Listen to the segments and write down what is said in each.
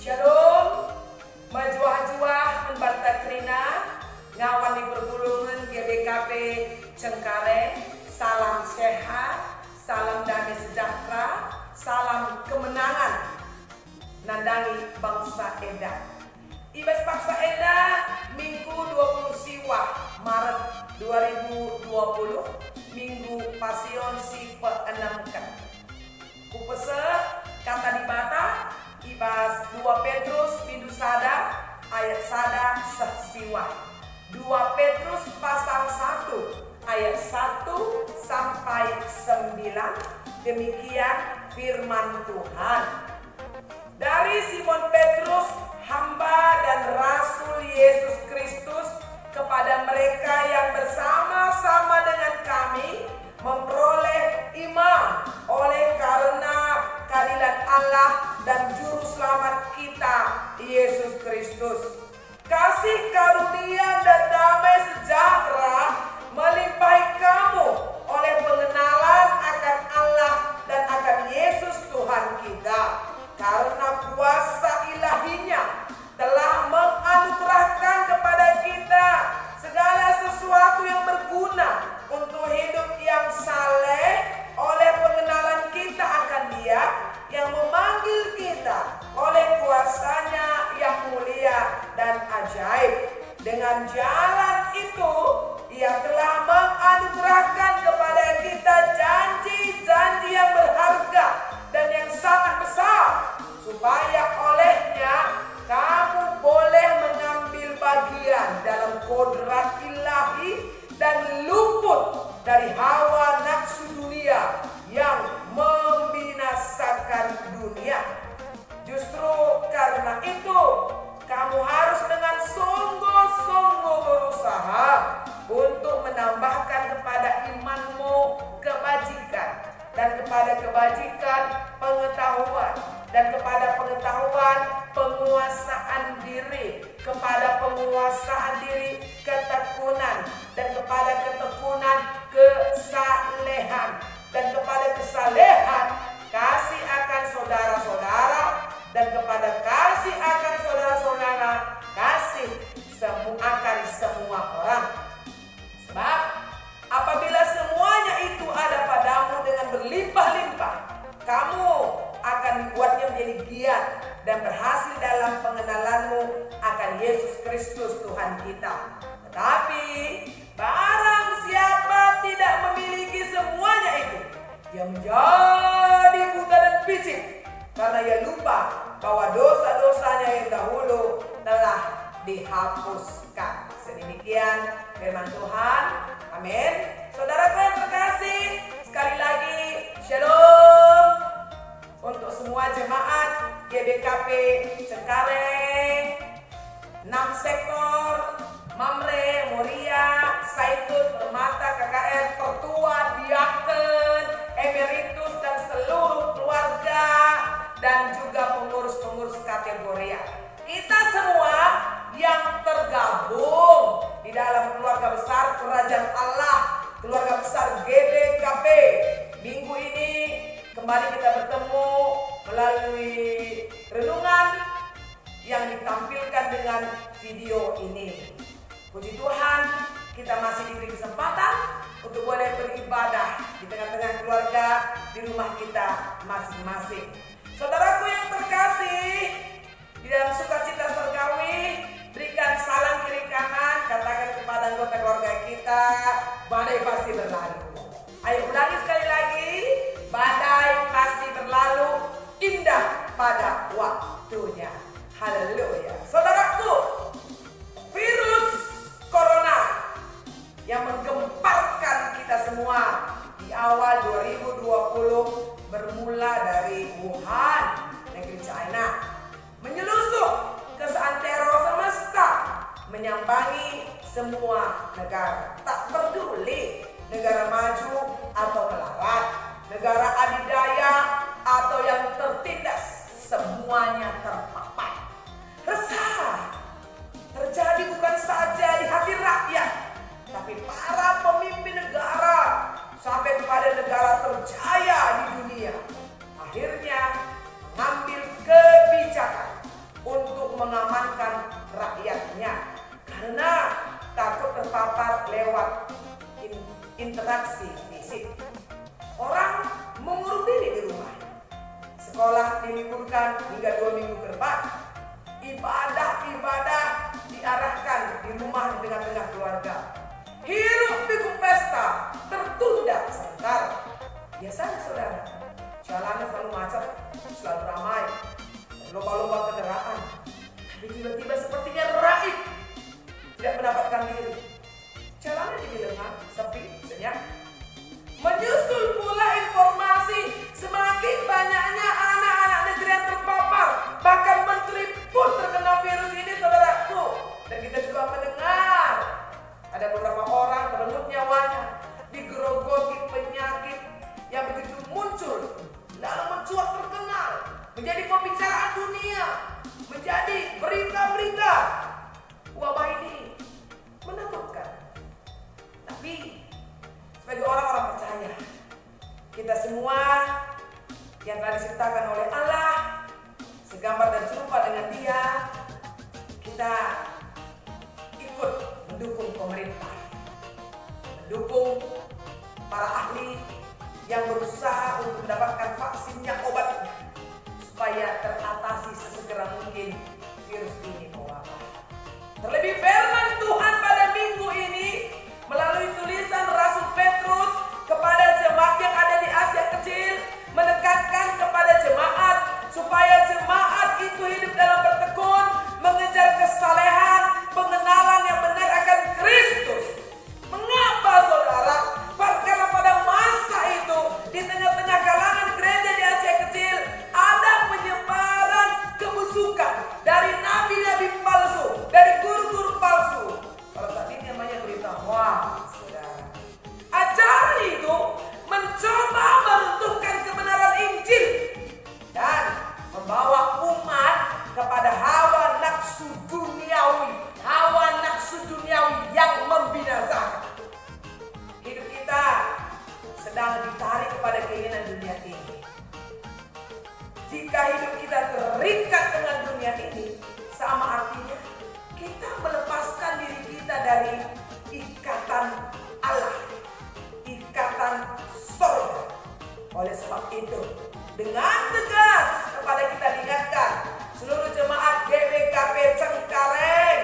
Shalom, majuah-juah membantah kerina, ngawan di pergulungan GBKP Cengkareng, salam sehat, salam damai sejahtera, salam kemenangan, nandangi bangsa Eda. Ibas Paksa Eda, Minggu 20 Siwah, Maret 2020, Minggu Pasion si ke-6 kan. Kupese kata di bata, Ibas 2 Petrus pindu sada ayat sada sesiwa. 2 Petrus pasal 1 ayat 1 sampai 9. Demikian firman Tuhan. Dari Simon Petrus, hamba dan rasul Yesus Kristus, kepada mereka yang bersama-sama dengan kami memperoleh iman oleh karena keadilan Allah dan juru selamat kita Yesus Kristus. Kasih karunia dan damai sejahtera melimpahi kamu oleh pengenalan akan Allah dan akan Yesus Tuhan kita, karena kuasa ilahinya telah menganugerahkan kepada kita segala sesuatu yang berguna untuk hidup yang saleh oleh pengenalan kita akan Dia yang memanggil kita oleh kuasanya yang mulia dan ajaib. Dengan jalan itu Ia telah menganugerahkan kepada kita janji-janji yang berharga dan yang sangat besar, supaya olehnya kamu boleh mengambil bagian dalam kodrat ilahi dan luput dari hawa nafsu dunia yang membinasakan dunia. Justru karena itu, kamu harus dengan sungguh-sungguh berusaha untuk menambahkan kepada imanmu kebajikan, dan kepada kebajikan pengetahuan, dan kepada pengetahuan penguasaan diri, kepada penguasaan diri ketekunan, dan kepada ketekunan kesalehan, dan kepada kesalehan kasih akan saudara-saudara, dan kepada kasih akan saudara-saudara kasih akan semua orang. Sebab apabila semuanya itu ada padamu dengan berlimpah-limpah, kamu akan dibuatnya menjadi giat dan berhasil dalam pengenalanmu akan Yesus Kristus Tuhan kita. Tetapi barang siapa tidak memiliki semuanya itu, ia menjadi buta dan picik, karena ia lupa bahwa dosa-dosanya yang dahulu telah dihapuskan. Sedemikian firman Tuhan. Amin. Saudaraku yang terkasih, sekali lagi shalom untuk semua jemaat GBKP Cengkareng, 6 sektor, Mamre, Moria, Saitun, Permata, KKR, Pertua, Diaken, Emeritus dan seluruh keluarga, dan juga pengurus-pengurus kategori. Kita semua yang tergabung di dalam keluarga besar Kerajaan Allah, keluarga besar GBKP. Minggu ini kembali kita bertemu melalui renungan yang ditampilkan dengan video ini. Puji Tuhan, kita masih diberi kesempatan untuk boleh beribadah di tengah-tengah keluarga, di rumah kita masing-masing. Saudaraku yang terkasih, di dalam sukacita surgawi, berikan salam kiri kanan, katakan kepada anggota keluarga kita, badai pasti berlalu. Ayo ulangi sekali lagi, badai pasti berlalu, indah pada waktunya. Haleluya. Saudaraku, virus corona yang menggemparkan kita semua di awal 2020 bermula dari Wuhan, negeri China, menyelusup ke seantero semesta, menyambangi semua negara. Tak peduli negara maju atau melarat, negara adidaya atau yang tertindas, semuanya terpapar. Resah terjadi bukan saja di hati rakyat, tapi para pemimpin negara sampai kepada negara terjaya di dunia akhirnya mengambil kebijakan berlomba-lomba kendaraan, tapi tiba-tiba sepertinya raib, tidak mendapatkan diri. Jalannya jadi lengang, sepi, senyap. Menyusul pula informasi semakin banyaknya anak-anak negeri yang terpapar, bahkan menteri pun terkena virus ini, saudaraku. Dan kita juga mendengar ada beberapa orang terenggut nyawanya, digerogoti penyakit yang begitu muncul, lalu mencuat terkenal, menjadi pembicaraan dunia, menjadi berita-berita. Wabah ini menakutkan. Tapi sebagai orang-orang percaya, kita semua yang telah diciptakan oleh Allah, segambar dan serupa dengan Dia, kita ikut mendukung pemerintah, mendukung para ahli yang berusaha untuk mendapatkan vaksinnya, obatnya, supaya teratasi sesegera mungkin virus ini mewabah. Terlebih firman Tuhan pada minggu ini melalui tulisan Rasul Petrus kepada jemaat yang ada di Asia Kecil, menekankan kepada jemaat supaya jemaat itu hidup dalam bertekun, mengejar kesalehan, pengenalan yang benar akan Kristus. Mengapa, saudara? Karena pada masa itu di tengah-tengah kalangan gereja di Asia Kecil ada penyebaran kebusukan dari nabi-nabi palsu, dari guru-guru palsu. Kalau saat ini namanya berita hoax, saudara. Ajaran itu mencoba meruntuhkan kebenaran Injil dan membawa umat kepada hawa nafsu duniawi, yang membinasakan. Hidup kita sedang ditarik kepada keinginan dunia ini. Jika hidup kita terikat dengan dunia ini, sama artinya kita melepaskan diri kita dari ikatan Allah, ikatan surga. Oleh sebab itu, dengan tegas kepada kita diingatkan, seluruh jemaat GWKP Cengkareng,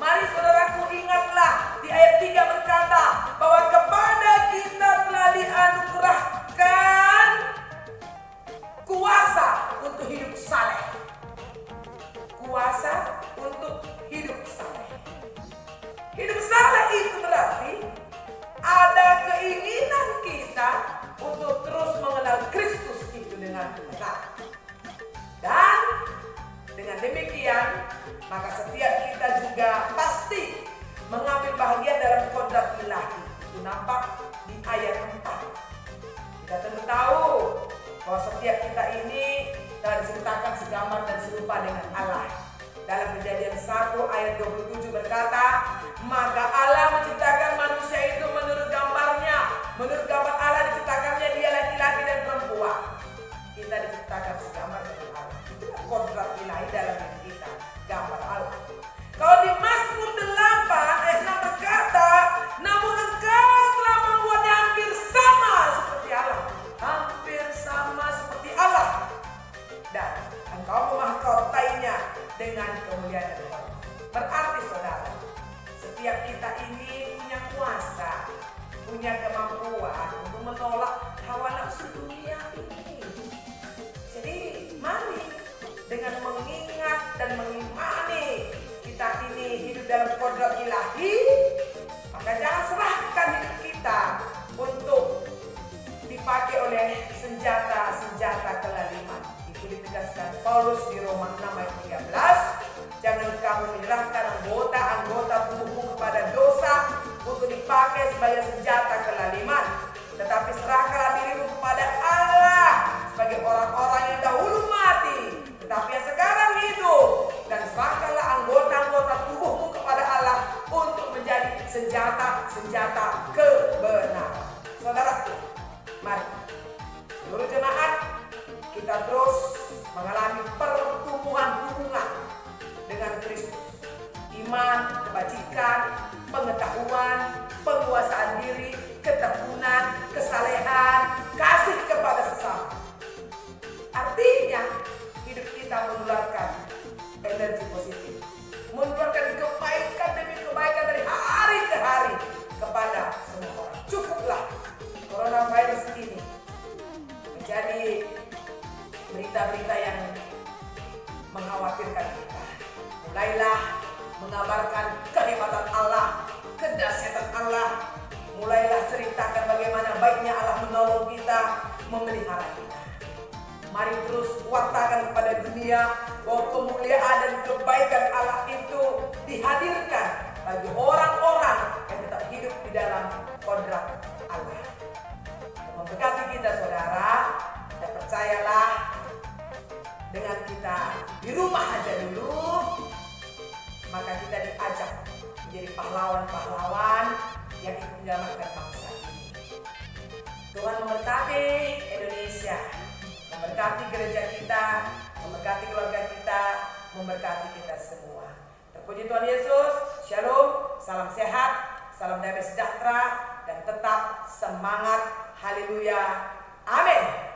mari saudaraku ingatlah, di ayat 3 berkata bahwa kepada kita telah dianugerahkan kuasa untuk hidup saleh. Kuasa untuk hidup saleh. Hidup saleh itu berarti ada keinginan kita untuk terus mengenal Kristus itu dengan benar. Dan dengan demikian, maka setiap kita juga pasti mengambil bahagian dalam kodrat ilahi. Itu nampak di ayat 4. Kita tentu tahu bahwa setiap kita ini telah diciptakan segambar dan serupa dengan Allah. Dalam Kejadian 1 ayat 27 berkata, maka Allah menciptakan manusia itu menurut gambarnya. Menurut gambar Allah diciptakannya dia laki-laki dan perempuan. Kita diciptakan segambar dengan Allah. Itulah kodrat ilahi dalam diri kita, gambar Allah. Kalau di Mazmur 8 ayat 6 berkata, namun engkau telah membuatnya hampir sama seperti Allah. Hampir sama seperti Allah. Dan engkau memahkotainya dengan kemuliaan dan hormat. Berarti saudara, setiap kita ini punya kuasa, punya kemampuan untuk menolak hawa nafsu dunia ini. Jadi mari dengan mengingat dan mengimani kita ini hidup dalam kodrat ilahi, maka jangan serahkan hidup kita untuk dipakai oleh senjata-senjata kelaliman. Itu ditegaskan Paulus di Roma 6 ayat 13. Jangan kamu menyerahkan anggota tubuhmu kepada dosa untuk dipakai sebagai senjata kelaliman, tetapi serahkanlah dirimu kepada Allah sebagai orang-orang yang dahulu mati, tetapi yang sekarang hidup, dan serahkanlah anggota-anggota tubuhmu kepada Allah untuk menjadi senjata-senjata kebenaran. Saudaraku, mari seluruh jemaat kita terus mengalami pertumbuhan hubungan dengan Kristus. Iman, kebajikan, pengetahuan, penguasaan diri, ketekunan, kesalehan, kasih kepada sesama. Artinya hidup kita menularkan energi positif, menularkan kebaikan demi kebaikan dari hari ke hari kepada semua orang. Cukuplah coronavirus ini menjadi berita-berita yang mengkhawatirkan kita. Mulailah mengabarkan kehebatan Allah, kedahsyatan Allah. Mulailah ceritakan bagaimana baiknya Allah menolong kita, memelihara kita. Mari terus wartakan kepada dunia bahwa kemuliaan dan kebaikan Allah itu dihadirkan bagi orang-orang yang tetap hidup di dalam kodrat Allah. Memberkati kita saudara, dan percayalah dengan kita di rumah aja dulu, maka kita diajak menjadi pahlawan-pahlawan yang ikut menyelamatkan bangsa ini. Tuhan memberkati Indonesia, memberkati gereja kita, memberkati keluarga kita, memberkati kita semua. Terpuji Tuhan Yesus. Shalom, salam sehat, salam damai sejahtera, dan tetap semangat. Haleluya. Amin.